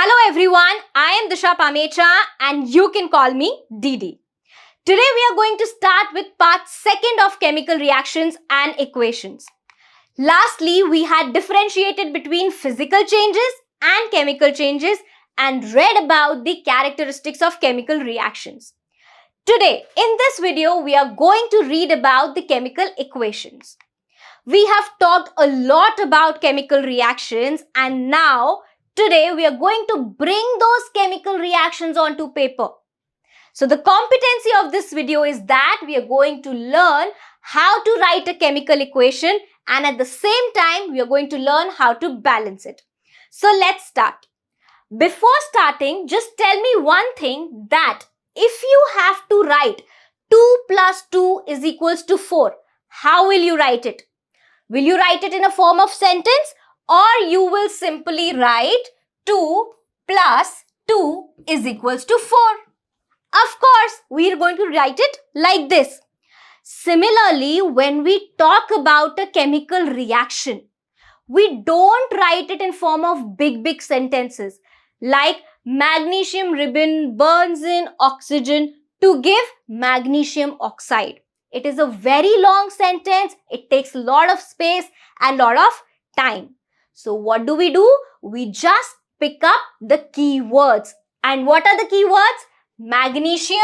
Hello everyone, I am Disha Pamecha and you can call me Didi. Today we are going to start with part 2 of chemical reactions and equations. Lastly, we had differentiated between physical changes and chemical changes and read about the characteristics of chemical reactions. Today, in this video, we are going to read about the chemical equations. We have talked a lot about chemical reactions and now today we are going to bring those chemical reactions onto paper. So the competency of this video is that we are going to learn how to write a chemical equation and at the same time we are going to learn how to balance it. So let's start. Before starting, just tell me one thing, that if you have to write 2 plus 2 is equals to 4, how will you write it? Will you write it in a form of sentence or you will simply write 2 plus 2 is equals to 4? Of course, we are going to write it like this. Similarly, when we talk about a chemical reaction, we don't write it in form of big sentences like magnesium ribbon burns in oxygen to give magnesium oxide. It is a very long sentence. It takes a lot of space and lot of time. So what do? We just pick up the keywords. And what are the keywords? Magnesium.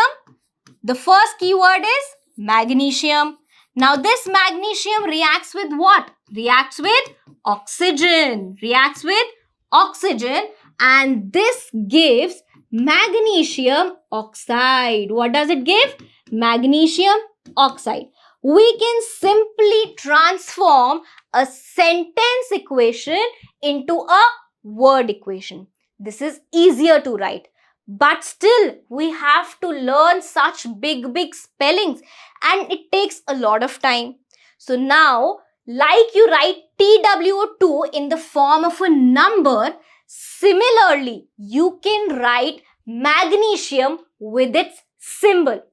The first keyword is magnesium. Now this magnesium reacts with what? Reacts with oxygen. Reacts with oxygen and this gives magnesium oxide. What does it give? Magnesium oxide. We can simply transform a sentence equation into a word equation. This is easier to write. But still, we have to learn such big spellings and it takes a lot of time. So now, like you write TWO2 in the form of a number, similarly, you can write magnesium with its symbol.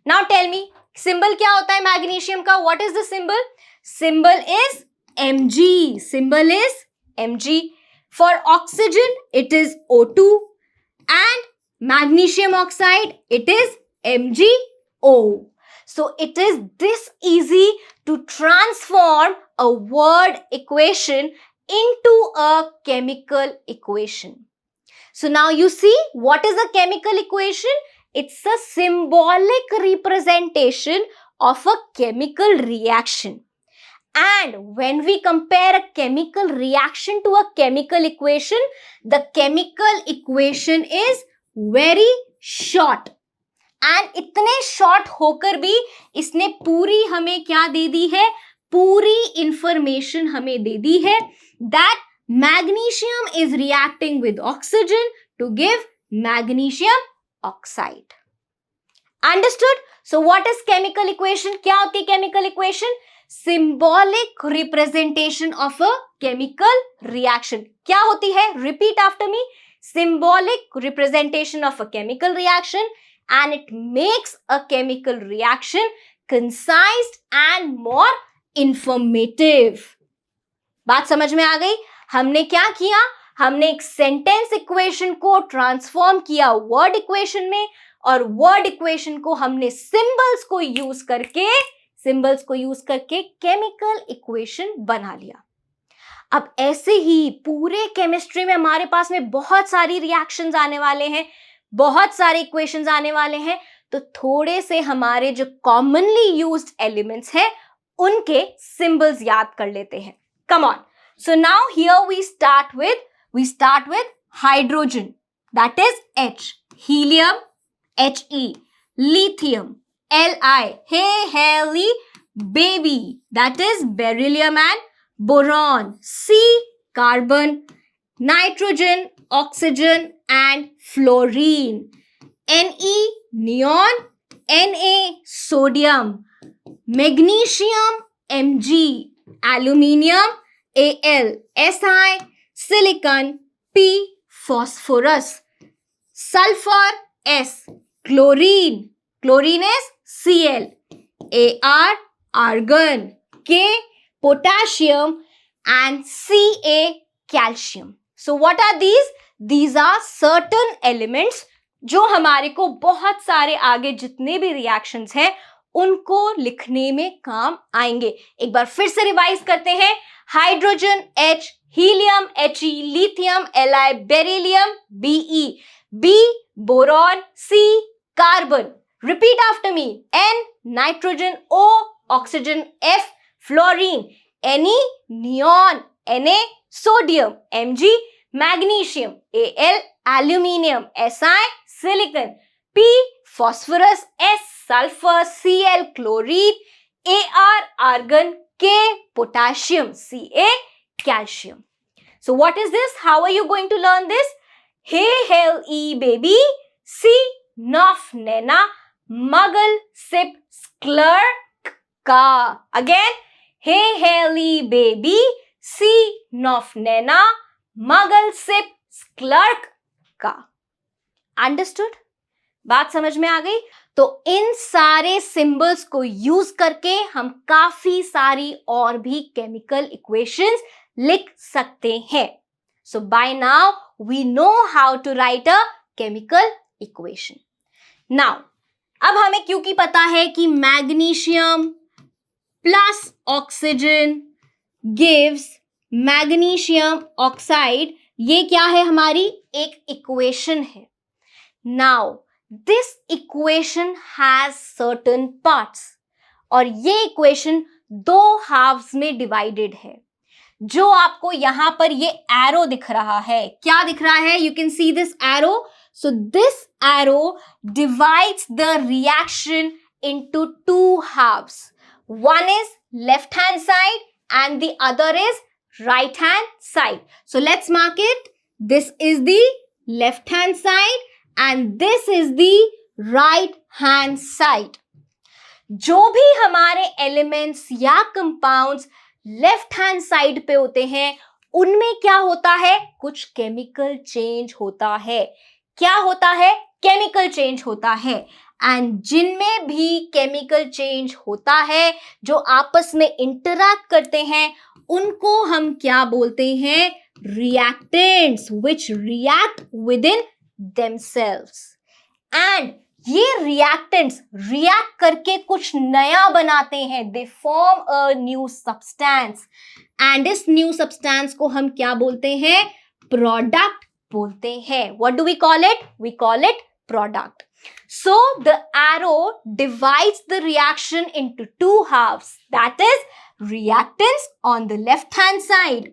Now tell me, symbol क्या होता है magnesium का? What is the symbol? Symbol is Mg. Symbol is Mg. For oxygen, it is O2 and magnesium oxide, it is MgO. So it is this easy to transform a word equation into a chemical equation. So now you see what is a chemical equation? It's a symbolic representation of a chemical reaction. And when we compare a chemical reaction to a chemical equation, the chemical equation is very short. And इतने short होकर भी इसने पूरी हमें क्या दे दी है? पूरी information हमें दे दी है that magnesium is reacting with oxygen to give magnesium oxide. Understood? So what is chemical equation? क्या होती है chemical equation? Symbolic representation of a chemical reaction. क्या होती है? Repeat after me. Symbolic representation of a chemical reaction and it makes a chemical reaction concise and more informative. बात समझ में आ गई? हमने क्या किया? हमने एक सेंटेंस इक्वेशन को ट्रांसफॉर्म किया वर्ड इक्वेशन में और वर्ड इक्वेशन को हमने सिंबल्स को यूज करके केमिकल इक्वेशन बना लिया. अब ऐसे ही पूरे केमिस्ट्री में हमारे पास में बहुत सारी रिएक्शंस आने वाले हैं, बहुत सारे इक्वेशंस आने वाले हैं, तो थोड़े से हमारे जो कॉमनली यूज्ड एलिमेंट्स हैं उनके सिंबल्स याद कर लेते हैं. Come on. So now here we start with hydrogen, that is H, helium He, lithium Li, hey heli baby, that is beryllium and boron, C, carbon, nitrogen, oxygen and fluorine, Ne, neon, Na, sodium, magnesium, Mg, aluminium, Al, Si, silicon, P, phosphorus, sulfur, S, chlorine, chlorine is Cl, Ar, argon, K, potassium and Ca, calcium. So what are these? These are certain elements जो हमारे को बहुत सारे आगे जितने भी reactions हैं उनको लिखने में काम आएंगे. एक बार फिर से रिवाइज करते हैं. Hydrogen H, helium He, lithium Li, beryllium Be, B boron, C carbon. Repeat after me. N nitrogen, O oxygen, F fluorine, Ne neon, Na sodium, Mg magnesium, Al aluminium, Si silicon, P phosphorus, S sulphur, Cl chlorine, Ar argon, K potassium, Ca calcium. So what is this? How are you going to learn this? Hey hell e baby, C nof nena, muggle sip sklurk ka. Again, hey hell e baby, C nof nena, muggle sip sklurk का. Understood? बात समझ में आ गई? तो इन सारे symbols को use करके हम काफी सारी और भी केमिकल इक्वेशंस लिख सकते हैं. So by now we know how to write a chemical equation. Now अब हमें क्योंकि पता है कि magnesium plus oxygen gives magnesium oxide, ये क्या है? हमारी एक इक्वेशन है. Now this equation has certain parts और ये इक्वेशन दो हाफ्स में डिवाइडेड है. जो आपको यहां पर ये एरो दिख रहा है, क्या दिख रहा है? You can see this arrow. So this arrow divides the reaction into two halfs. One is left hand side and the other is right hand side. So let's mark it. This is the left hand side and this is the right hand side. जो भी हमारे elements या compounds left hand side पे होते हैं उनमें क्या होता है? कुछ chemical change होता है. क्या होता है? chemical change होता है. एंड जिनमें भी केमिकल चेंज होता है, जो आपस में इंटरैक्ट करते हैं, उनको हम क्या बोलते हैं? Reactants, which react with in themselves. And ये रिएक्टेंट्स रिएक्ट करके कुछ नया बनाते हैं. They form a new substance and इस न्यू सब्सटेंस को हम क्या बोलते हैं? प्रोडक्ट बोलते हैं. What do we call it? We call it product. So the arrow divides the reaction into two halves. That is reactants on the left hand side,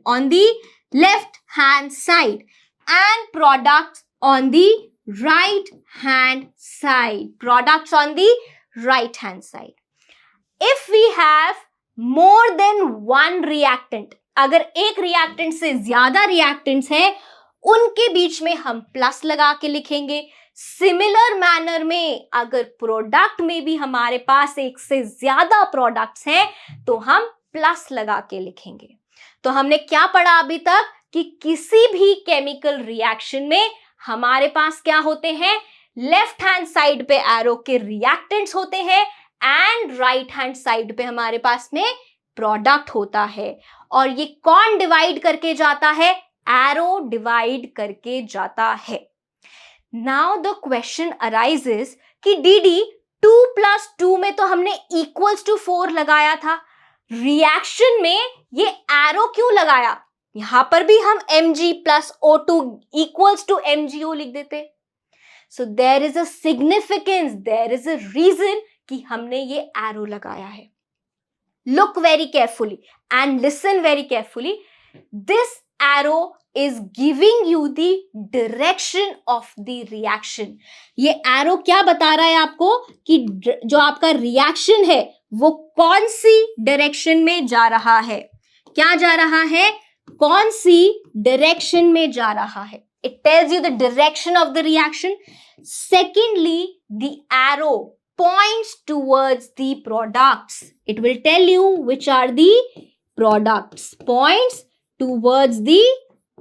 and products on the right hand side. If we have more than one reactant, अगर एक reactant से ज्यादा reactants हैं, उनके बीच में हम plus लगा के लिखेंगे. सिमिलर मैनर में अगर प्रोडक्ट में भी हमारे पास एक से ज्यादा प्रोडक्ट्स हैं तो हम प्लस लगा के लिखेंगे. तो हमने क्या पढ़ा अभी तक कि किसी भी केमिकल रिएक्शन में हमारे पास क्या होते हैं? लेफ्ट हैंड साइड पे एरो के रिएक्टेंट्स होते हैं एंड राइट हैंड साइड पे हमारे पास में प्रोडक्ट होता है. और ये कौन डिवाइड करके जाता है? एरो डिवाइड करके जाता है. Now the question arises कि dd 2 plus 2 में तो हमने equals to 4 लगाया था. रिएक्शन में ये एरो क्यों लगाया? यहां पर भी हम Mg plus O2 equals to MgO लिख देते. So there is a significance, there is a reason कि हमने ये एरो लगाया है. Look very carefully and listen very carefully. This arrow is giving you the direction of the reaction. ये arrow क्या बता रहा है आपको कि जो आपका reaction है वो कौन सी direction में जा रहा है? क्या जा रहा है? कौन सी direction में जा रहा है? It tells you the direction of the reaction. Secondly, the arrow points towards the products. It will tell you which are the products. Points towards the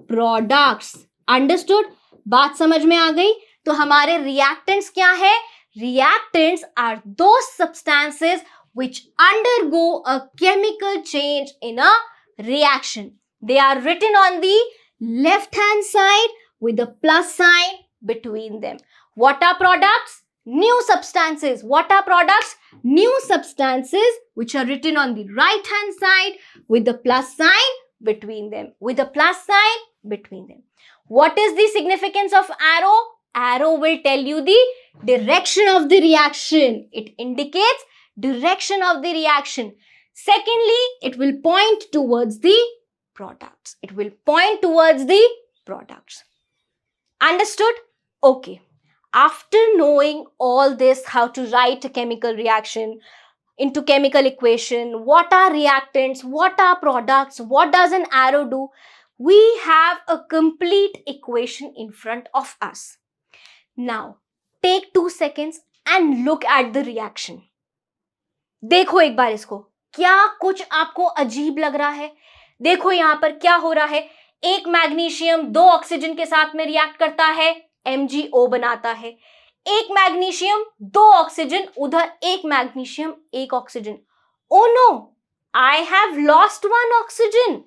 products. Understood? बात समझ में आ गई? तो हमारे रिएक्टेंट्स क्या है? Reactants are those substances which undergo a chemical change in a reaction. They are written on the left hand side with the plus sign between them. What are products? New substances. What are products? New substances which are written on the right hand side with the plus sign between them. With the plus sign between them. What is the significance of arrow? Arrow will tell you the direction of the reaction. It indicates direction of the reaction. Secondly, it will point towards the products. It will point towards the products. Understood? Okay. After knowing all this, how to write a chemical reaction into chemical equation, what are reactants, what are products, what does an arrow do, we have a complete equation in front of us. Now, take 2 seconds and look at the reaction. देखो एक बार इसको, क्या कुछ आपको अजीब लग रहा है? देखो यहाँ पर क्या हो रहा है, एक मैग्नीशियम 2 ऑक्सीजन के साथ में रिएक्ट करता है, MgO बनाता है. एक मैग्नीशियम 2 ऑक्सीजन, उधर एक magnesium 1 oxygen. Oh no, I have lost 1 oxygen.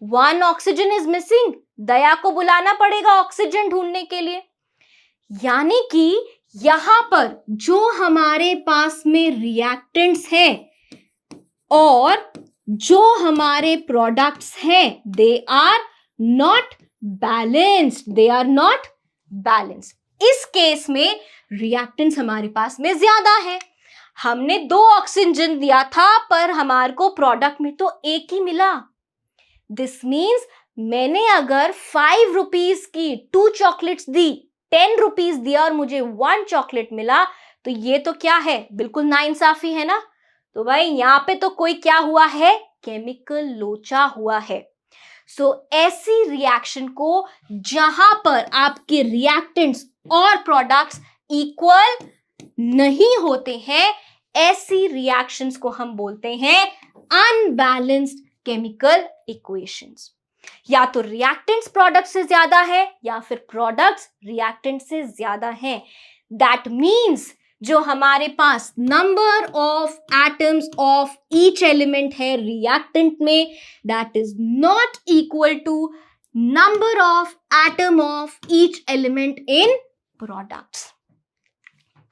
1 oxygen is missing. दया को बुलाना पड़ेगा ऑक्सीजन ढूंढने के लिए. यानी कि यहां पर जो हमारे पास में रिएक्टेंट्स है और जो हमारे प्रोडक्ट्स हैं, they are not balanced. They are not balanced. इस केस में रिएक्टेंट्स हमारे पास में ज्यादा है. हमने 2 ऑक्सीजन दिया था पर हमारे को प्रोडक्ट में तो 1 ही मिला. दिस मीन्स मैंने अगर 5 रुपीज की 2 चॉकलेट्स दी, 10 रुपीज दिया और मुझे 1 चॉकलेट मिला, तो ये तो क्या है, बिल्कुल नाइंसाफी है ना. तो भाई यहाँ पे तो कोई क्या हुआ है, केमिकल लोचा हुआ है. सो ऐसी रिएक्शन को जहां पर आपके रिएक्टेंट्स और प्रोडक्ट्स इक्वल नहीं होते हैं, ऐसी रिएक्शंस को हम बोलते हैं अनबैलेंस्ड केमिकल इक्वेशंस. या तो रिएक्टेंट्स प्रोडक्ट से ज्यादा है या फिर प्रोडक्ट्स रिएक्टेंट से ज्यादा है. दैट मीन्स जो हमारे पास number of atoms of each element है रिएक्टेंट में, that is not equal to number of atom of each element in products.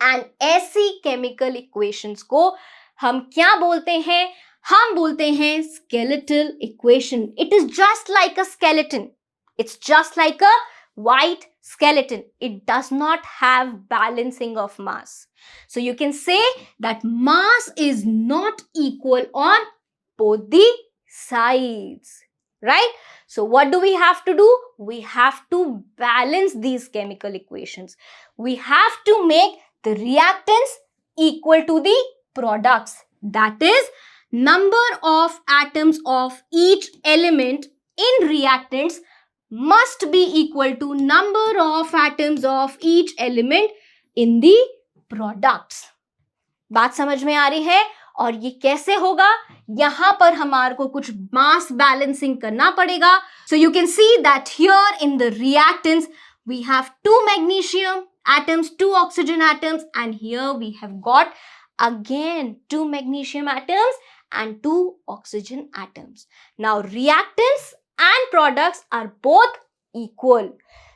And ऐसी केमिकल इक्वेशंस को हम क्या बोलते हैं, हम बोलते हैं skeletal equation. It is just like a skeleton. It's just like a white skeleton. It does not have balancing of mass. So you can say that mass is not equal on both the sides. Right? So what do we have to do? We have to balance these chemical equations. We have to make the reactants equal to the products. That is, number of atoms of each element in reactants must be equal to number of atoms of each element in the products. बात समझ में आ रही है? और ये कैसे होगा, यहां पर हमारे को कुछ मास बैलेंसिंग करना पड़ेगा. So you can see that here in the reactants we have 2 magnesium atoms, 2 oxygen atoms, and here we have got again 2 magnesium atoms and 2 oxygen atoms. Now reactants and products are both equal.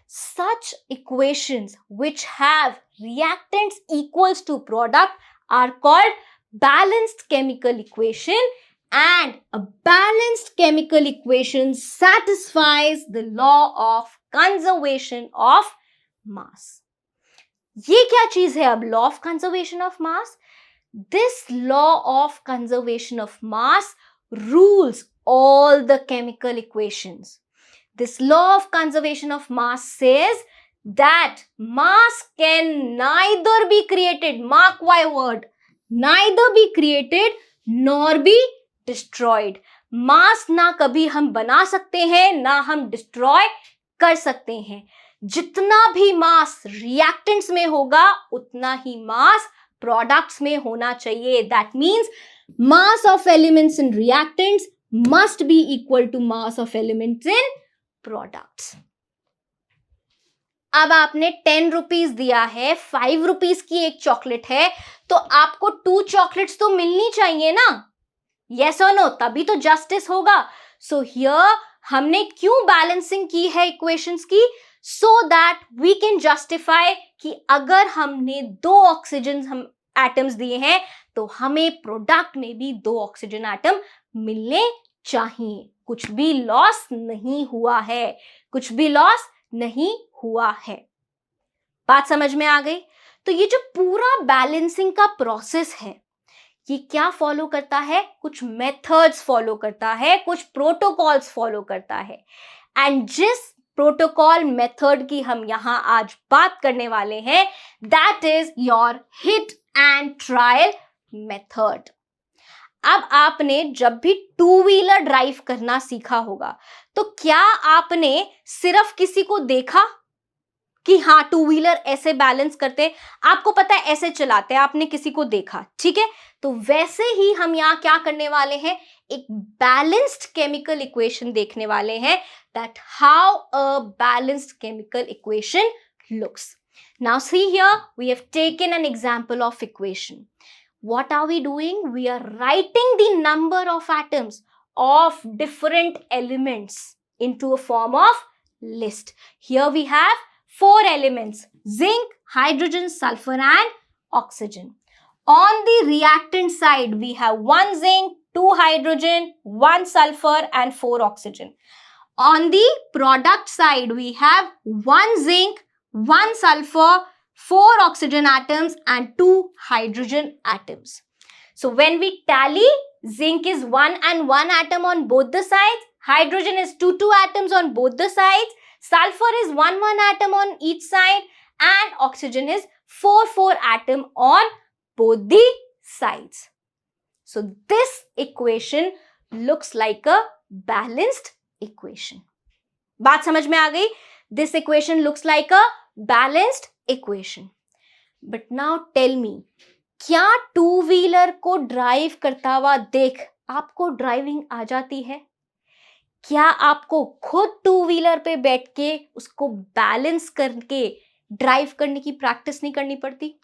Such equations which have reactants equals to product are called balanced chemical equation, and a balanced chemical equation satisfies the law of conservation of mass. ये क्या चीज है अब, law of conservation of mass? This law of conservation of mass rules all the chemical equations. This law of conservation of mass says that mass can neither be created, mark my word, neither be created nor be destroyed. मास ना कभी हम बना सकते हैं ना हम destroy कर सकते हैं. जितना भी मास रिएक्टेंट्स में होगा उतना ही मास प्रोडक्ट्स में होना चाहिए. That means mass of elements in reactants must be equal to mass of elements in products. अब आपने 10 रुपीज दिया है, 5 रुपीज की एक चॉकलेट है, तो आपको 2 चॉकलेट्स तो मिलनी चाहिए ना. यस और नो, तभी तो जस्टिस होगा. सो हियर हमने क्यों बैलेंसिंग की है इक्वेशंस की? So that we can justify कि अगर हमने 2 ऑक्सीजन हम एटम्स दिए हैं तो हमें प्रोडक्ट में भी 2 ऑक्सीजन एटम मिलने चाहिए। कुछ भी लॉस नहीं हुआ है, कुछ भी लॉस नहीं हुआ है। बात समझ में आ गई? तो ये जो पूरा बैलेंसिंग का प्रोसेस है ये क्या फॉलो करता है? कुछ मेथड्स फॉलो करता है, कुछ प्रोटोकॉल्स फॉलो करता है। एंड जिस प्रोटोकॉल मेथड की हम यहां आज बात करने वाले हैं that is your hit and trial method. अब आपने जब भी 2 व्हीलर ड्राइव करना सीखा होगा तो क्या आपने सिर्फ किसी को देखा कि हाँ 2 व्हीलर ऐसे बैलेंस करते, आपको पता है ऐसे चलाते, आपने किसी को देखा, ठीक है? तो वैसे ही हम यहाँ क्या करने वाले हैं, एक बैलेंस्ड केमिकल इक्वेशन देखने वाले हैं, that how a balanced chemical equation looks. Now see here, we have taken an example of equation. What are we doing? We are writing the number of atoms of different elements into a form of list. Here we have 4 elements: zinc, hydrogen, sulfur and oxygen. On the reactant side, we have 1 zinc, 2 hydrogen, 1 sulfur and 4 oxygen. On the product side, we have 1 zinc, 1 sulfur, 4 oxygen atoms and 2 hydrogen atoms. So when we tally, zinc is 1 and 1 atom on both the sides, hydrogen is 2 atoms on both the sides, sulfur is 1 atom on each side and oxygen is 4 atom on both the sides. So this equation looks like a balanced equation. बात समझ में आ गई? This equation looks like a balanced equation. But now tell me, क्या 2 wheeler को drive करता हुआ देख आपको ड्राइविंग आ जाती है? क्या आपको खुद 2 व्हीलर पे बैठ के उसको बैलेंस करके ड्राइव करने की प्रैक्टिस नहीं करनी पड़ती?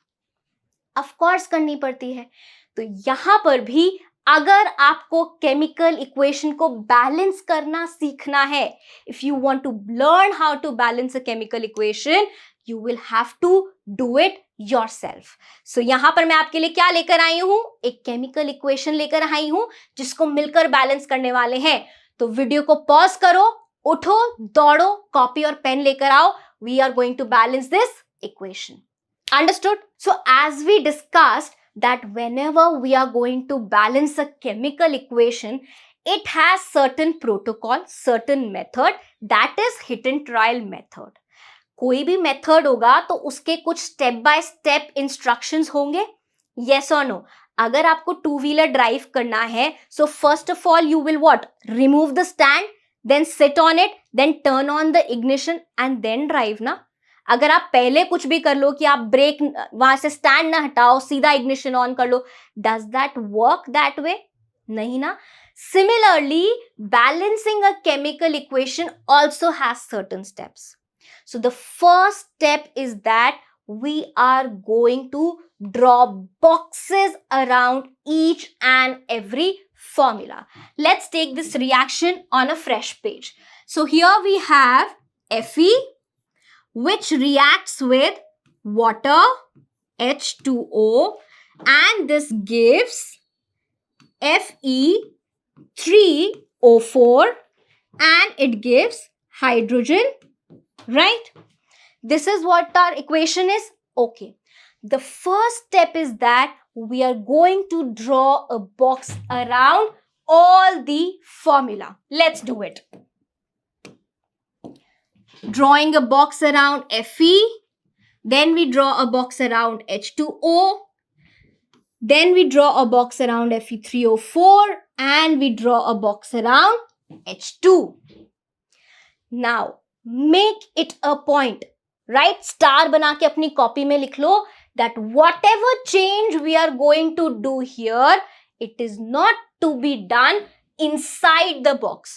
ऑफ कोर्स करनी पड़ती है। तो यहां पर भी अगर आपको केमिकल इक्वेशन को बैलेंस करना सीखना है, if you want to learn how to balance a chemical equation, you will have to do it yourself. So यहां पर मैं आपके लिए क्या लेकर आई हूं? एक केमिकल इक्वेशन लेकर आई हूं जिसको मिलकर बैलेंस करने वाले हैं। तो वीडियो को पॉज करो, उठो, दौड़ो, कॉपी और पेन लेकर आओ। We are going to balance this equation. Understood? So as we discussed that whenever we are going to balance a chemical equation, it has certain protocol, certain method, that is hit and trial method. कोई भी method होगा तो उसके कुछ step by step instructions होंगे, yes or no? अगर आपको 2 wheeler drive करना है, so first of all you will what? Remove the stand, then sit on it, then turn on the ignition and then drive ना? अगर आप पहले कुछ भी कर लो कि आप ब्रेक वहां से स्टैंड ना हटाओ, सीधा इग्निशन ऑन कर लो, does that work that way? नहीं ना। Similarly balancing a chemical equation also has certain steps. So the first step is that we are going to draw boxes around each and every formula. Let's take this reaction on a fresh page. So here we have Fe, which reacts with water, H2O, and this gives Fe3O4 and it gives hydrogen, right? This is what our equation is. Okay. The first step is that we are going to draw a box around all the formula. Let's do it. Drawing a box around Fe, then we draw a box around H2O, then we draw a box around Fe3O4 and we draw a box around H2. Now make it a point, right? Star बना के अपनी copy में लिख लो that whatever change we are going to do here, it is not to be done inside the box.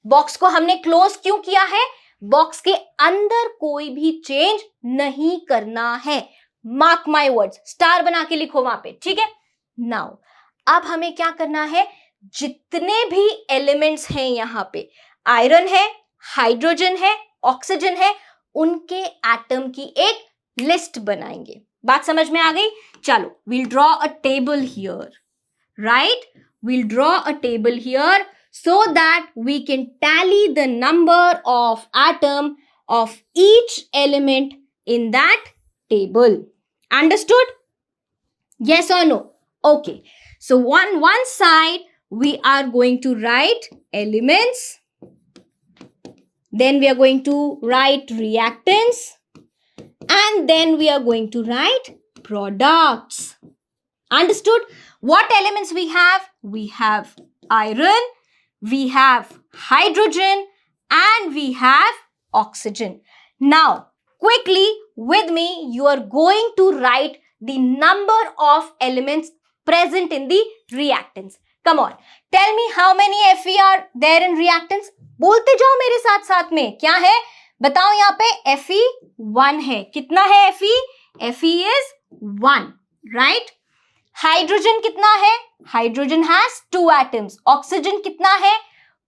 Box को हमने close क्यों किया है? बॉक्स के अंदर कोई भी चेंज नहीं करना है. मार्क माई वर्ड्स, स्टार बना के लिखो वहां पे, ठीक है? नाउ अब हमें क्या करना है, जितने भी एलिमेंट्स हैं यहां पे, आयरन है, हाइड्रोजन है, ऑक्सीजन है, उनके एटम की एक लिस्ट बनाएंगे। बात समझ में आ गई? चलो, we'll draw a table here, right? We'll draw a table here so that we can tally the number of atom of each element in that table. Understood? Yes or no? Okay. So on one side, we are going to write elements. Then we are going to write reactants. And then we are going to write products. Understood? What elements we have? We have iron, we have hydrogen, and we have oxygen. Now, quickly with me, you are going to write the number of elements present in the reactants. Come on, tell me how many Fe are there in reactants? बोलते जाओ मेरे साथ साथ में, क्या है बताओ? यहाँ पे Fe 1 है। कितना है Fe? Fe is 1, right? Hydrogen कितना है? Hydrogen has 2 atoms. ऑक्सीजन कितना है?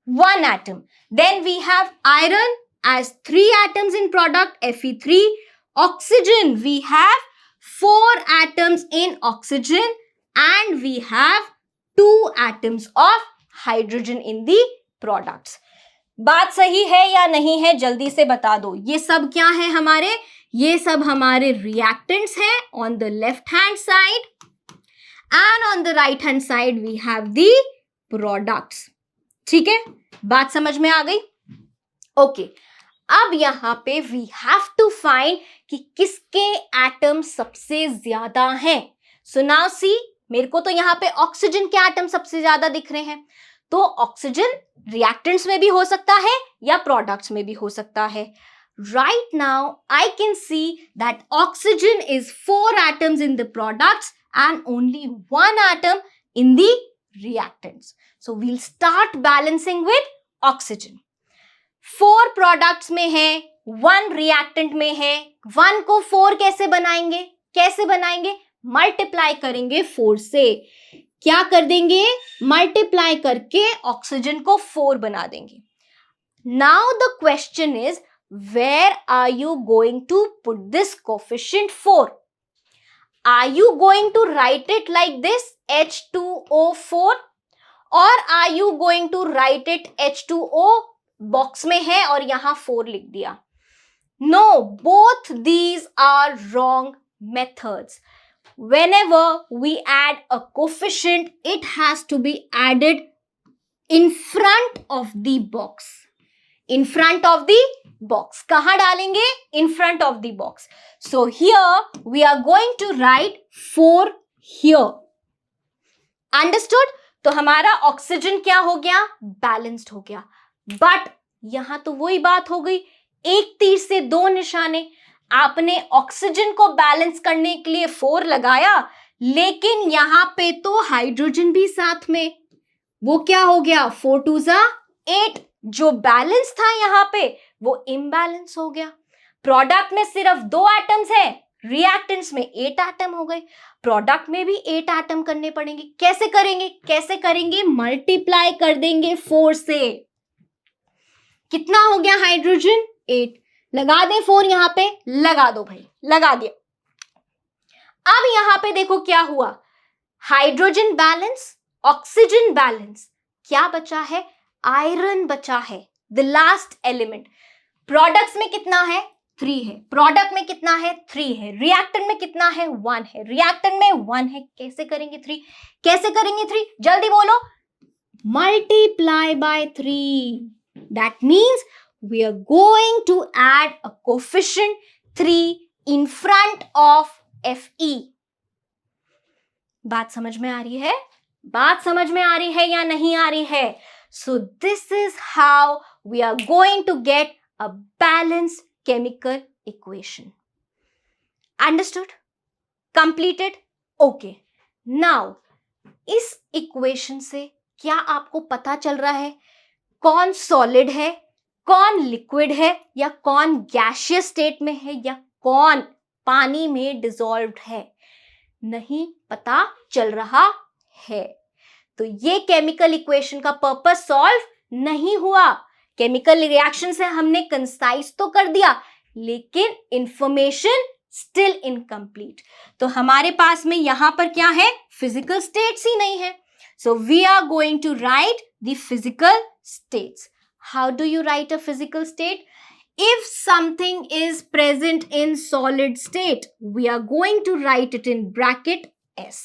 1 atom. Then we have iron as 3 atoms in product, Fe3. Oxygen, we have 4 atoms in oxygen and we have 2 atoms of hydrogen in the products. बात सही है या नहीं है? जल्दी से बता दो। ये सब क्या है हमारे? ये सब हमारे reactants हैं on the left hand side and on the right hand side we have the products. ठीक है, बात समझ में आ गई? ओके, अब यहां पे we have to find कि किसके एटम सबसे ज्यादा हैं. सो नाउ सी, मेरे को तो यहाँ पे ऑक्सीजन के एटम सबसे ज्यादा दिख रहे हैं, तो ऑक्सीजन रिएक्टेंट्स में भी हो सकता है या प्रोडक्ट्स में भी हो सकता है. Right now, I can see that oxygen is 4 atoms in the products and only 1 atom in the reactants. So we'll start balancing with oxygen. 4 products में है, 1 reactant में है. 1 को 4 कैसे बनाएंगे? कैसे बनाएंगे? मल्टीप्लाई करेंगे 4 से. क्या कर देंगे? मल्टीप्लाई करके ऑक्सीजन को 4 बना देंगे. Now the question is, where are you going to put this coefficient 4? Are you going to write it like this, H2O4? Or are you going to write it H2O box में है और यहां 4 लिख दिया? No, both these are wrong methods. Whenever we add a coefficient, it has to be added in front of the box. In front of the box. कहाँ डालेंगे? In front of the box. So here we are going to write 4 here. Understood? तो हमारा oxygen क्या हो गया? Balanced हो गया. But यहां तो वही बात हो गई, एक तीर से 2 निशाने. आपने ऑक्सीजन को बैलेंस करने के लिए 4 लगाया, लेकिन यहां पे तो हाइड्रोजन भी साथ में. वो क्या हो गया? 4 2 जा 8. जो बैलेंस था यहां पे वो इम्बैलेंस हो गया. प्रोडक्ट में सिर्फ 2 एटम्स है, रिएक्टेंट्स में 8 एटम हो गए. प्रोडक्ट में भी 8 एटम करने पड़ेंगे. कैसे करेंगे? कैसे करेंगे? मल्टीप्लाई कर देंगे 4 से. कितना हो गया हाइड्रोजन? 8. लगा दें 4 यहां पे? लगा दो भाई, लगा दिया. अब यहां पे देखो क्या हुआ. Hydrogen balance, oxygen balance. क्या बचा है? आयरन बचा है, द लास्ट एलिमेंट. प्रोडक्ट्स में कितना है? 3 है. प्रोडक्ट में कितना है? 3 है. रिएक्टेंट में कितना है? 1 है. रिएक्टेंट में 1 है. कैसे करेंगे 3? कैसे करेंगे 3? जल्दी बोलो. Multiply by 3. That means we are going to add a coefficient 3 in front of Fe. बात समझ में आ रही है? बात समझ में आ रही है या नहीं आ रही है? So this is how we are going to get a balanced chemical equation. Understood? Completed? Okay. Now, इस equation से क्या आपको पता चल रहा है कौन सॉलिड है, कौन लिक्विड है, या कौन गैसियस स्टेट में है, या कौन पानी में डिसॉल्व्ड है? नहीं पता चल रहा है. तो ये केमिकल इक्वेशन का पर्पस सॉल्व नहीं हुआ. केमिकल रिएक्शन से हमने कंसाइज तो कर दिया, लेकिन इंफॉर्मेशन स्टिल इनकम्प्लीट। तो हमारे पास में यहां पर क्या है, फिजिकल स्टेट्स ही नहीं है। So we are going to write the physical states. How do you write a physical state? If something is present in solid state, we are going to write it in bracket S.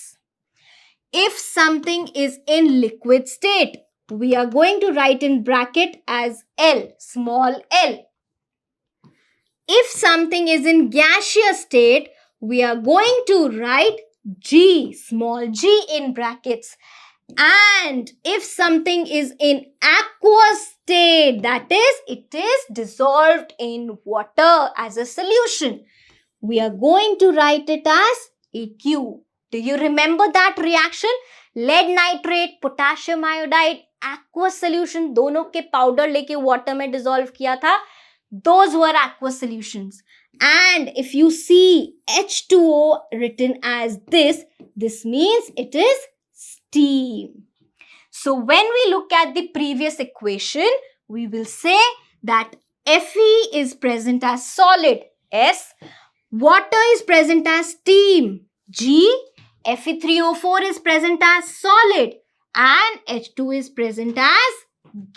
If something is in liquid state, we are going to write in bracket as L, small l. If something is in gaseous state, we are going to write G, small g in brackets. And if something is in aqueous state, that is, it is dissolved in water as a solution, we are going to write it as AQ. Do you remember that reaction? Lead nitrate, potassium iodide, aqueous solution, दोनों के powder लेके water में dissolve किया था. Those were aqueous solutions. And if you see H2O written as this means it is steam. So when we look at the previous equation, we will say that Fe is present as solid, S. Water is present as steam, G. Fe3O4 is present as solid, and H2 is present as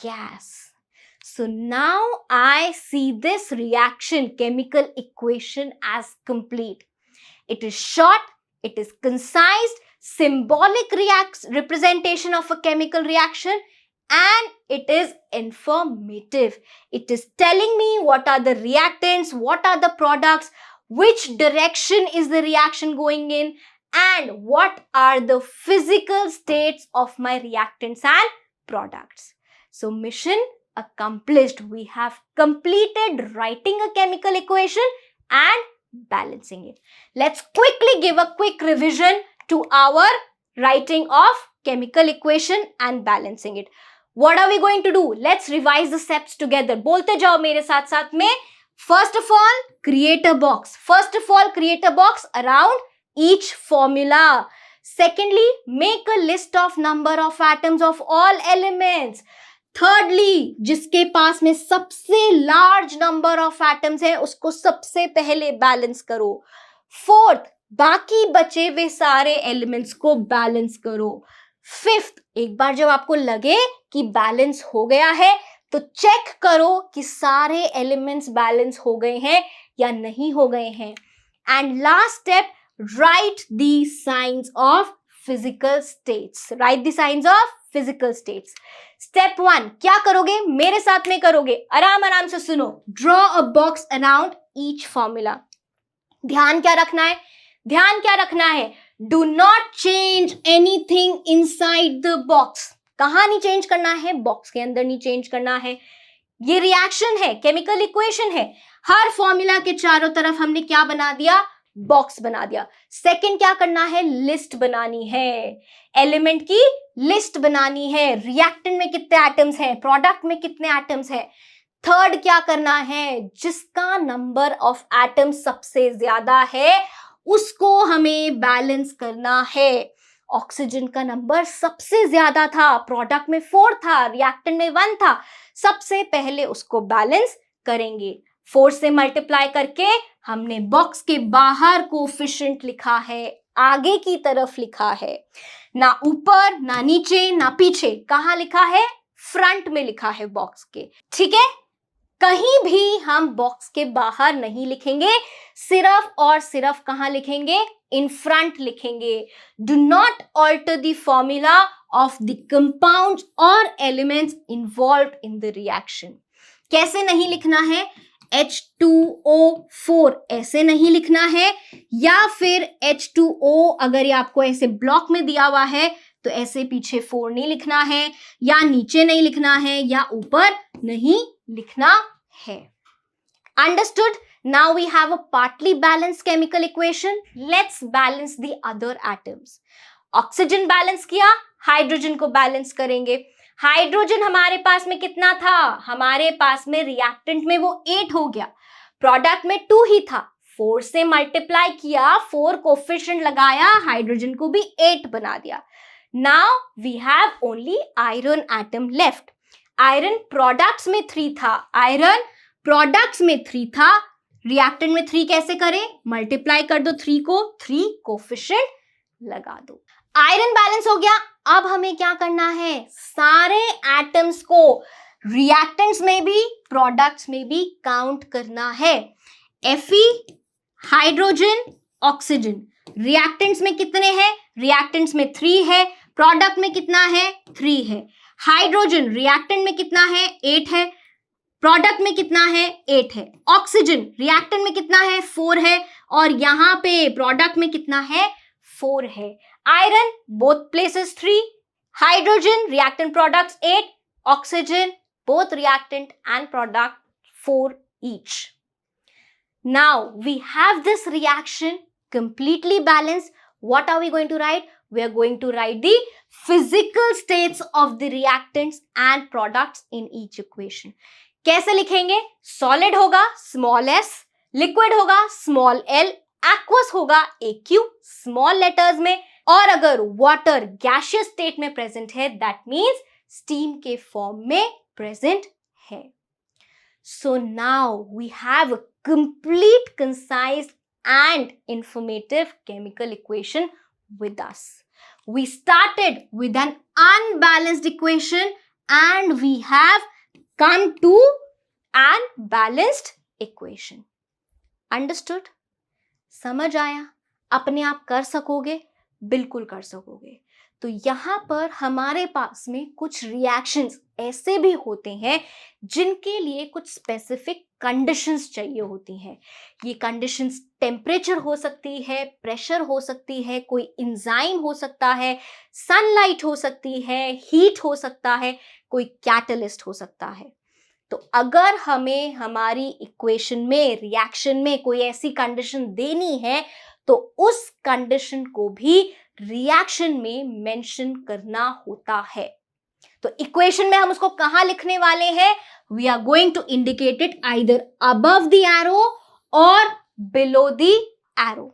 gas. So now I see this reaction, chemical equation as complete. It is short, it is concise, symbolic representation of a chemical reaction, and it is informative. It is telling me what are the reactants, what are the products, which direction is the reaction going in, and what are the physical states of my reactants and products. So mission accomplished. We have completed writing a chemical equation and balancing it. Let's quickly give a quick revision to our writing of chemical equation and balancing it. What are we going to do? Let's revise the steps together. बोलते जाओ मेरे साथ साथ में. First of all, create a box. First of all, create a box around each formula. Secondly, make a list of number of atoms of all elements. Thirdly, जिसके पास में सबसे large number of atoms है उसको सबसे पहले balance करो. Fourth, बाकी बचे वे सारे एलिमेंट्स को बैलेंस करो. फिफ्थ, एक बार जब आपको लगे कि बैलेंस हो गया है तो चेक करो कि सारे एलिमेंट्स बैलेंस हो गए हैं या नहीं हो गए हैं. And last step, right the science of physical states. Right the science of physical states. Step 1 क्या करोगे? मेरे साथ में करोगे. आराम आराम से सुनो. Draw a box around each formula. ध्यान क्या रखना है? ध्यान क्या रखना है? Do not change anything inside the box. कहां नहीं चेंज करना है? बॉक्स के अंदर नहीं चेंज करना है. ये रिएक्शन है, केमिकल इक्वेशन है. हर फॉर्मूला के चारों तरफ हमने क्या बना दिया? बॉक्स बना दिया. सेकंड क्या करना है? लिस्ट बनानी है. एलिमेंट की लिस्ट बनानी है. रिएक्टेंट में कितने एटम्स हैं, प्रोडक्ट में कितने एटम्स हैं. थर्ड क्या करना है? जिसका नंबर ऑफ एटम्स सबसे ज्यादा है उसको हमें बैलेंस करना है. ऑक्सीजन का नंबर सबसे ज्यादा था, प्रोडक्ट में 4 था, रिएक्टेंट में 1 था. सबसे पहले उसको बैलेंस करेंगे. 4 से मल्टीप्लाई करके हमने बॉक्स के बाहर कोफिशिएंट लिखा है, आगे की तरफ लिखा है. ना ऊपर ना नीचे ना पीछे. कहाँ लिखा है? फ्रंट में लिखा है बॉक्स के. ठीक है, कहीं भी हम बॉक्स के बाहर नहीं लिखेंगे, सिर्फ और सिर्फ कहाँ लिखेंगे? इन फ्रंट लिखेंगे. Do not alter the formula of the compounds और elements involved in the reaction. कैसे नहीं लिखना है? H2O4 ऐसे नहीं लिखना है, या फिर H2O अगर ये आपको ऐसे ब्लॉक में दिया हुआ है तो ऐसे पीछे 4 नहीं लिखना है, या नीचे नहीं लिखना है, या ऊपर नहीं लिखना है. Understood? Now we have a partly balanced chemical equation. Let's balance the other atoms. Oxygen balance किया, हाइड्रोजन को बैलेंस करेंगे. हाइड्रोजन हमारे पास में कितना था? हमारे पास में रिएक्टेंट में वो 8 हो गया, प्रोडक्ट में 2 ही था. 4 से मल्टीप्लाई किया, 4 कोफिशिएंट लगाया, हाइड्रोजन को भी 8 बना दिया. Now we have only iron atom left. Iron products में 3 था, आयरन प्रोडक्ट्स में 3 था, रिएक्टेंट में 3 कैसे करें? मल्टीप्लाई कर दो 3 को, 3 कोफिशिएंट लगा दो। आयरन बैलेंस हो गया। अब हमें क्या करना है? सारे एटम्स को रिएक्टेंट्स में भी प्रोडक्ट्स में भी काउंट करना है। Fe, हाइड्रोजन, ऑक्सीजन, रिएक्टेंट्स में कितने हैं? रिएक्टेंट्स में 3 है, प्रोडक्ट में कितना है? 3 है। हाइड्रोजन रिएक्टेंट में कितना है? 8 है, प्रोडक्ट में कितना है? 8 है। ऑक्सीजन रिएक्टेंट में कितना है? 4 है, और यहां पे प्रोडक्ट में कितना है? 4 है। Iron both places 3, hydrogen reactant products 8, oxygen both reactant and product 4 each. Now we have this reaction completely balanced. What are we going to write? We are going to write the physical states of the reactants and products in each equation. कैसे लिखेंगे? Solid होगा small s, liquid होगा small l, aqueous होगा aq small letters में, और अगर water gaseous state में present है, that means steam के form में present है. So now we have a complete, concise and informative chemical equation with us. We started with an unbalanced equation and we have come to an balanced equation. Understood? समझ आया? अपने आप कर सकोगे? बिल्कुल कर सकोगे। तो यहाँ पर हमारे पास में कुछ रिएक्शंस ऐसे भी होते हैं जिनके लिए कुछ स्पेसिफिक कंडीशंस चाहिए होती हैं। ये कंडीशंस टेम्परेचर हो सकती है, प्रेशर हो सकती है, कोई एंजाइम हो सकता है, सनलाइट हो सकती है, हीट हो सकता है, कोई कैटलिस्ट हो सकता है। तो अगर हमें हमारी इक्वेशन में, रिएक्शन में कोई ऐसी कंडीशन देनी है तो उस कंडीशन को भी रिएक्शन में मेंशन करना होता है। तो इक्वेशन में हम उसको कहां लिखने वाले हैं? We are going to indicate it either above the arrow और बिलो द एरो।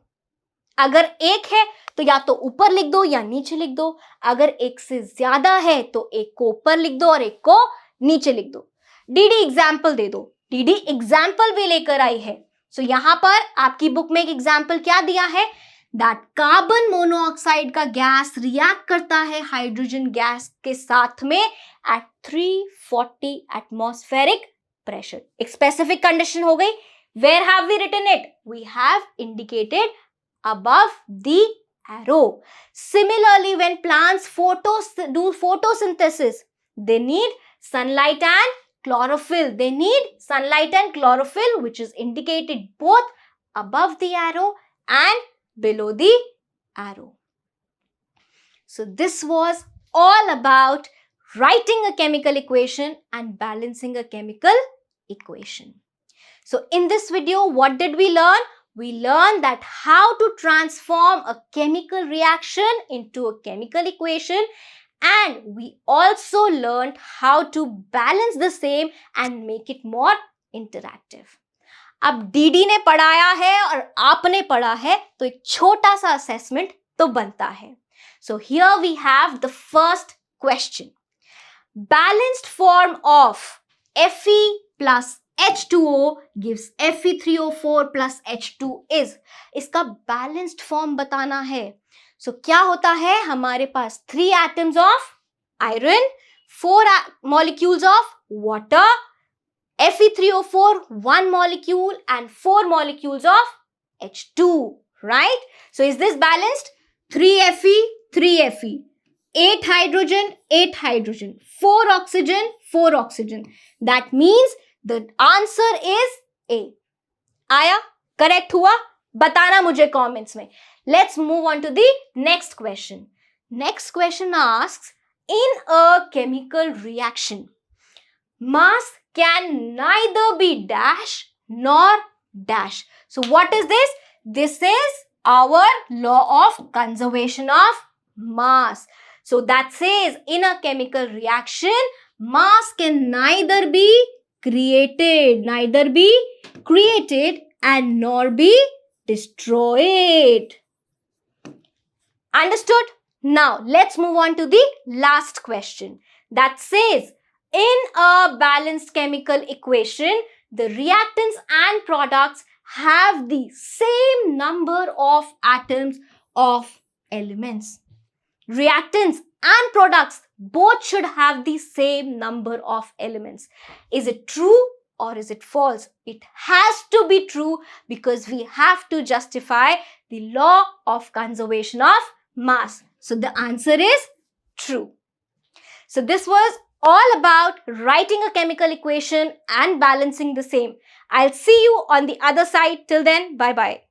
अगर एक है तो या तो ऊपर लिख दो या नीचे लिख दो, अगर एक से ज्यादा है तो एक को ऊपर लिख दो और एक को नीचे लिख दो। डीडी एग्जाम्पल दे दो, डीडी एग्जाम्पल भी लेकर आई है। सो यहां पर आपकी बुक में एक एग्जाम्पल क्या दिया है? दैट कार्बन मोनोऑक्साइड का गैस रिएक्ट करता है हाइड्रोजन गैस के साथ में एट 340 एटमॉस्फेरिक प्रेशर। एक स्पेसिफिक कंडीशन हो गई। Where have we written it? We have indicated above the arrow. Similarly, when plants do photosynthesis, they need sunlight and chlorophyll. They need sunlight and chlorophyll, which is indicated both above the arrow and below the arrow. So this was all about writing a chemical equation and balancing a chemical equation. So in this video, what did we learn? We learned that how to transform a chemical reaction into a chemical equation, and we also learned how to balance the same and make it more interactive. अब DD ने पढ़ाया है और आपने पढ़ा है तो एक छोटा सा असेसमेंट तो बनता है। So here we have the first question. Balanced form of Fe plus H2O gives Fe3O4 plus H2 is. इसका बैलेंस्ड फॉर्म बताना है। सो क्या होता है? हमारे पास 3 atoms of iron, 4 molecules of water, Fe3O4 1 molecule and 4 molecules of H2, right? So is this balanced? 3 Fe, 3 Fe, 8 hydrogen, 8 hydrogen, 4 oxygen, 4 oxygen. That means the answer is A. आया? Correct हुआ? बताना मुझे कमेंट्स में। Let's move on to the next question. Next question asks, in a chemical reaction, mass can neither be dash nor dash. So what is this? This is our law of conservation of mass. So that says in a chemical reaction, mass can neither be created and nor be destroyed. Understood? Now let's move on to the last question that says in a balanced chemical equation, the reactants and products have the same number of atoms of elements. Reactants and products both should have the same number of elements. Is it true or is it false? It has to be true because we have to justify the law of conservation of mass. So the answer is true. So this was all about writing a chemical equation and balancing the same. I'll see you on the other side. Till then, bye-bye.